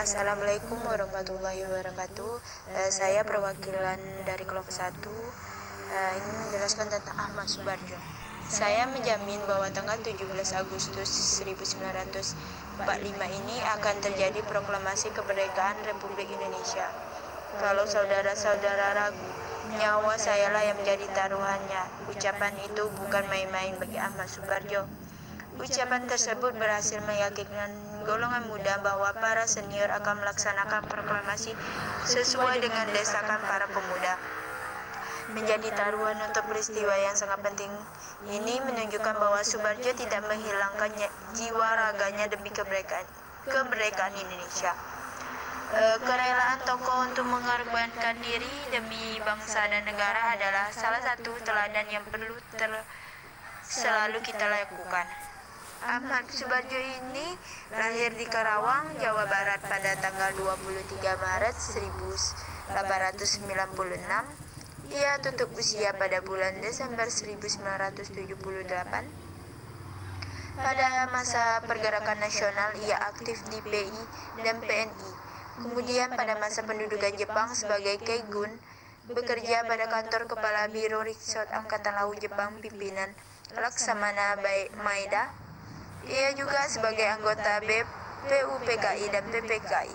Assalamualaikum warahmatullahi wabarakatuh. Saya perwakilan dari kelompok 1 ingin menjelaskan tentang Ahmad Subarjo. Saya menjamin bahwa tanggal 17 Agustus 1945 ini akan terjadi proklamasi kemerdekaan Republik Indonesia. Kalau saudara-saudara ragu, nyawa sayalah yang menjadi taruhannya. Ucapan itu bukan main-main bagi Ahmad Subarjo. Ucapan tersebut berhasil meyakinkan golongan muda bahwa para senior akan melaksanakan proklamasi sesuai dengan desakan para pemuda. Menjadi taruhan untuk peristiwa yang sangat penting ini menunjukkan bahwa Subarjo tidak menghilangkan jiwa raganya demi kemerdekaan Indonesia. Kerelaan tokoh untuk mengorbankan diri demi bangsa dan negara adalah salah satu teladan yang perlu selalu kita lakukan. Ahmad Subarjo ini lahir di Karawang, Jawa Barat pada tanggal 23 Maret 1896. Ia tutup usia pada bulan Desember 1978. Pada masa pergerakan nasional, ia aktif di PI dan PNI. Kemudian pada masa pendudukan Jepang sebagai Keigun, bekerja pada kantor Kepala Biro Riksot Angkatan Laut Jepang pimpinan Laksamana Maeda. Ia juga sebagai anggota PUPKI dan PPKI.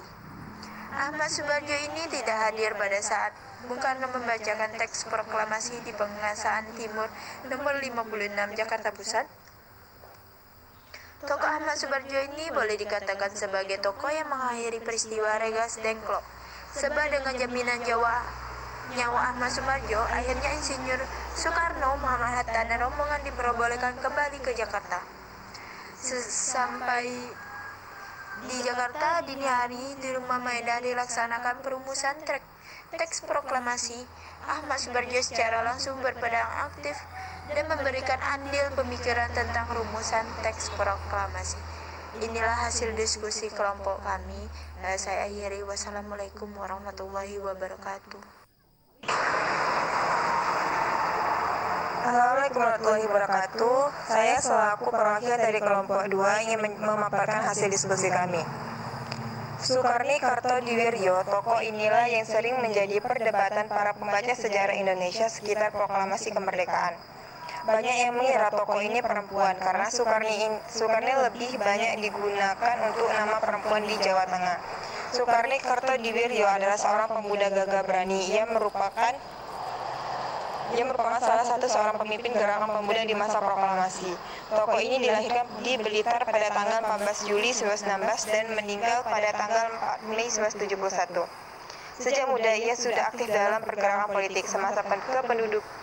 Ahmad Subarjo ini tidak hadir pada saat Bung Karno membacakan teks proklamasi di Pengasaan Timur nomor 56 Jakarta Pusat. Tokoh Ahmad Subarjo ini boleh dikatakan sebagai tokoh yang mengakhiri peristiwa Rengas Dengklok. Sebab dengan jaminan nyawa Ahmad Subarjo, akhirnya Insinyur Soekarno, Muhammad Hatta, dan rombongan diperbolehkan kembali ke Jakarta. Sampai di Jakarta, dini hari di rumah Maeda dilaksanakan perumusan teks proklamasi. Ahmad Subarjo secara langsung berperan aktif dan memberikan andil pemikiran tentang rumusan teks proklamasi. Inilah hasil diskusi kelompok kami. Saya akhiri. Wassalamualaikum warahmatullahi wabarakatuh. Assalamualaikum warahmatullahi wabarakatuh. Saya selaku perwakilan dari kelompok 2 ingin memaparkan hasil diskusi kami. Sukarni Kartodiwiryo, tokoh inilah yang sering menjadi perdebatan para pembaca sejarah Indonesia sekitar proklamasi kemerdekaan. Banyak yang mengira tokoh ini perempuan karena Sukarni lebih banyak digunakan untuk nama perempuan di Jawa Tengah. Sukarni Kartodiwiryo adalah seorang pemuda gagah berani. Ia merupakan salah satu seorang pemimpin gerakan pemuda di masa proklamasi. Tokoh ini dilahirkan di Blitar pada tanggal 14 Juli 1916 dan meninggal pada tanggal 4 Mei 1971. Sejak muda ia sudah aktif dalam pergerakan politik. Semasa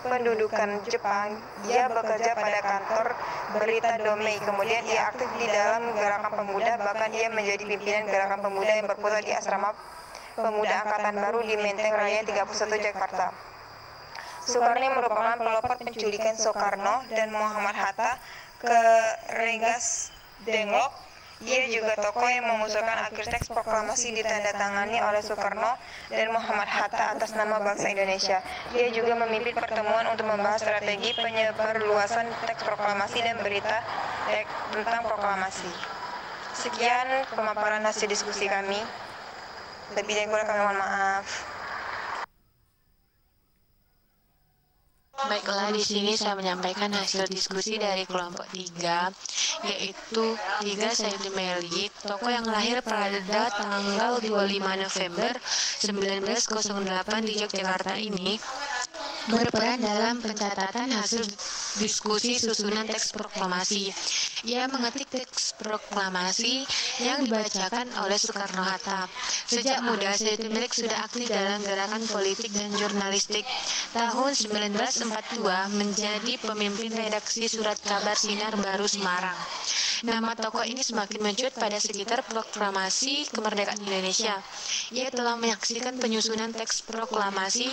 pendudukan Jepang, ia bekerja pada kantor berita Domei. Kemudian ia aktif di dalam gerakan pemuda, bahkan ia menjadi pimpinan gerakan pemuda yang berpusat di Asrama Pemuda Angkatan Baru di Menteng Raya 31 Jakarta. Sukarni merupakan pelopor penculikan Soekarno dan Muhammad Hatta ke Rengas Dengklok. Ia juga tokoh yang mengusulkan akhir teks proklamasi ditandatangani oleh Soekarno dan Muhammad Hatta atas nama bangsa Indonesia. Ia juga memimpin pertemuan untuk membahas strategi penyebarluasan teks proklamasi dan berita tentang proklamasi. Sekian pemaparan hasil diskusi kami. Lebih dari kurang kami mohon maaf. Baiklah, di sini saya menyampaikan hasil diskusi dari kelompok 3, yaitu 3 Said Melik, tokoh yang lahir pada tanggal 25 November 1908 di Yogyakarta ini berperan dalam pencatatan hasil diskusi susunan teks proklamasi. Ia mengetik teks proklamasi yang dibacakan oleh Soekarno-Hatta. Sejak muda, Said Melik sudah aktif dalam gerakan politik dan jurnalistik. Tahun 1942 menjadi pemimpin redaksi surat kabar Sinar Baru Semarang. Nama tokoh ini semakin mencuat pada sekitar proklamasi kemerdekaan Indonesia. Ia telah menyaksikan penyusunan teks proklamasi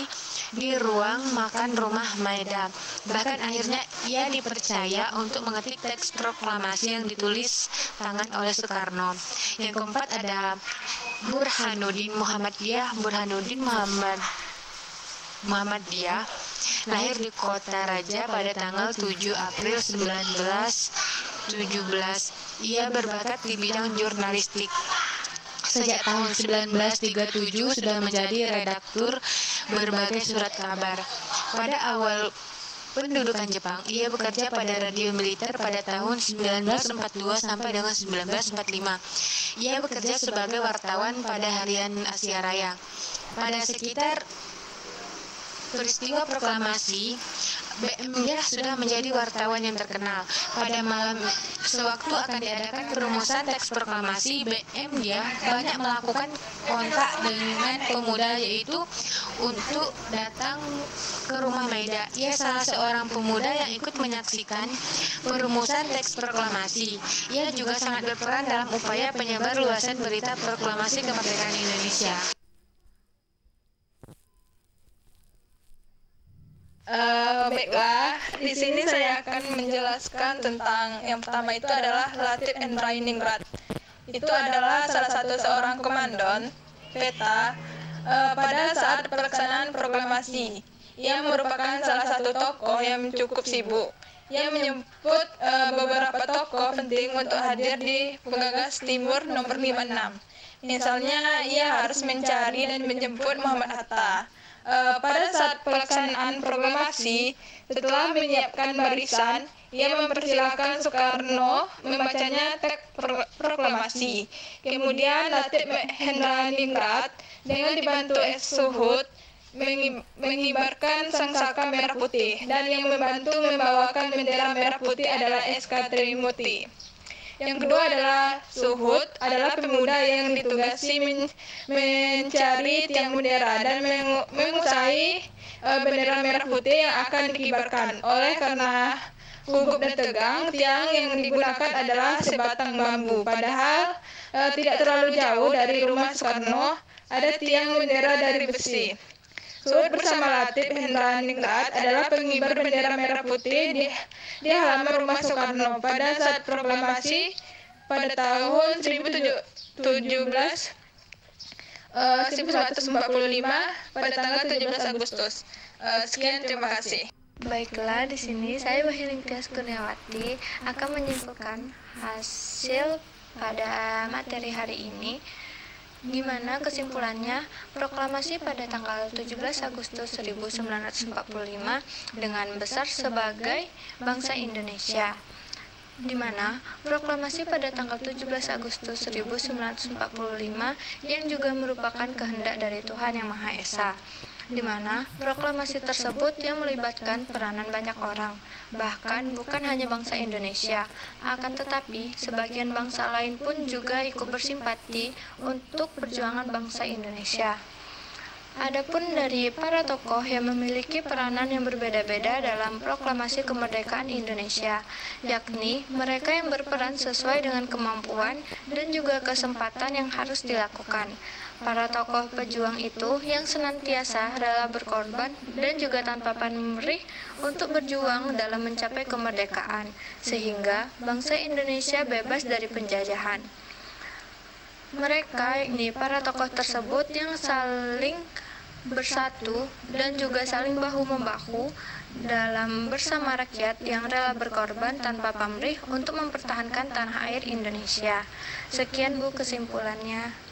di ruang makan rumah Maeda. Bahkan akhirnya ia dipercaya untuk mengetik teks proklamasi yang ditulis tangan oleh Soekarno. Yang keempat ada Burhanuddin Muhammadiyah. Muhammadiyah lahir di Kota Raja pada tanggal 7 April 1917. Ia berbakat di bidang jurnalistik. sejak tahun 1937 sudah menjadi redaktur berbagai surat kabar. Pada awal pendudukan Jepang, ia bekerja pada radio militer pada tahun 1942 sampai dengan 1945. Ia bekerja sebagai wartawan pada harian Asia Raya. Pada sekitar peristiwa proklamasi, BM dia sudah menjadi wartawan yang terkenal. Pada malam sewaktu akan diadakan perumusan teks proklamasi, BM dia banyak melakukan kontak dengan pemuda, yaitu untuk datang ke rumah Maeda. Ia salah seorang pemuda yang ikut menyaksikan perumusan teks proklamasi. Ia juga sangat berperan dalam upaya penyebar luasan berita proklamasi kemerdekaan Indonesia. Baiklah, di sini saya akan menjelaskan tentang yang pertama itu adalah Latif Hendra Ningrat. Itu adalah salah satu seorang komandan peta pada saat pelaksanaan proklamasi. Ia merupakan salah satu tokoh yang cukup sibuk. Ia menyebut beberapa tokoh penting untuk hadir di Penggagas Timur nomor 56. Misalnya, ia harus mencari dan menjemput Muhammad Hatta. Pada saat pelaksanaan proklamasi, setelah menyiapkan barisan, ia mempersilahkan Soekarno membacanya teks proklamasi. Kemudian Latif Hendra Ningrat dengan dibantu Suhud mengibarkan sangsaka merah putih, dan yang membantu membawakan bendera merah putih adalah SK Trimurti. Yang kedua adalah Suhud, adalah pemuda yang ditugasi mencari tiang bendera dan menguasai bendera merah putih yang akan dikibarkan. Oleh karena gugup dan tegang, tiang yang digunakan adalah sebatang bambu. Padahal tidak terlalu jauh dari rumah Soekarno ada tiang bendera dari besi. Suhud bersama Latif Hendra Ningrat adalah pengibar bendera merah putih di halaman rumah Soekarno pada saat proklamasi pada tahun 1945 pada tanggal 17 Agustus. Sekian, terima kasih. Baiklah, di sini saya Wahyuni Tias Kurniawati akan menyimpulkan hasil pada materi hari ini, di mana kesimpulannya proklamasi pada tanggal 17 Agustus 1945 dengan besar sebagai bangsa Indonesia, di mana proklamasi pada tanggal 17 Agustus 1945 yang juga merupakan kehendak dari Tuhan Yang Maha Esa, di mana proklamasi tersebut yang melibatkan peranan banyak orang, bahkan bukan hanya bangsa Indonesia, akan tetapi sebagian bangsa lain pun juga ikut bersimpati untuk perjuangan bangsa Indonesia. Adapun dari para tokoh yang memiliki peranan yang berbeda-beda dalam proklamasi kemerdekaan Indonesia, yakni mereka yang berperan sesuai dengan kemampuan dan juga kesempatan yang harus dilakukan. Para tokoh pejuang itu yang senantiasa rela berkorban dan juga tanpa pamrih untuk berjuang dalam mencapai kemerdekaan, sehingga bangsa Indonesia bebas dari penjajahan. Mereka, yakni para tokoh tersebut yang saling bersatu dan juga saling bahu-membahu dalam bersama rakyat yang rela berkorban tanpa pamrih untuk mempertahankan tanah air Indonesia. Sekian Bu kesimpulannya.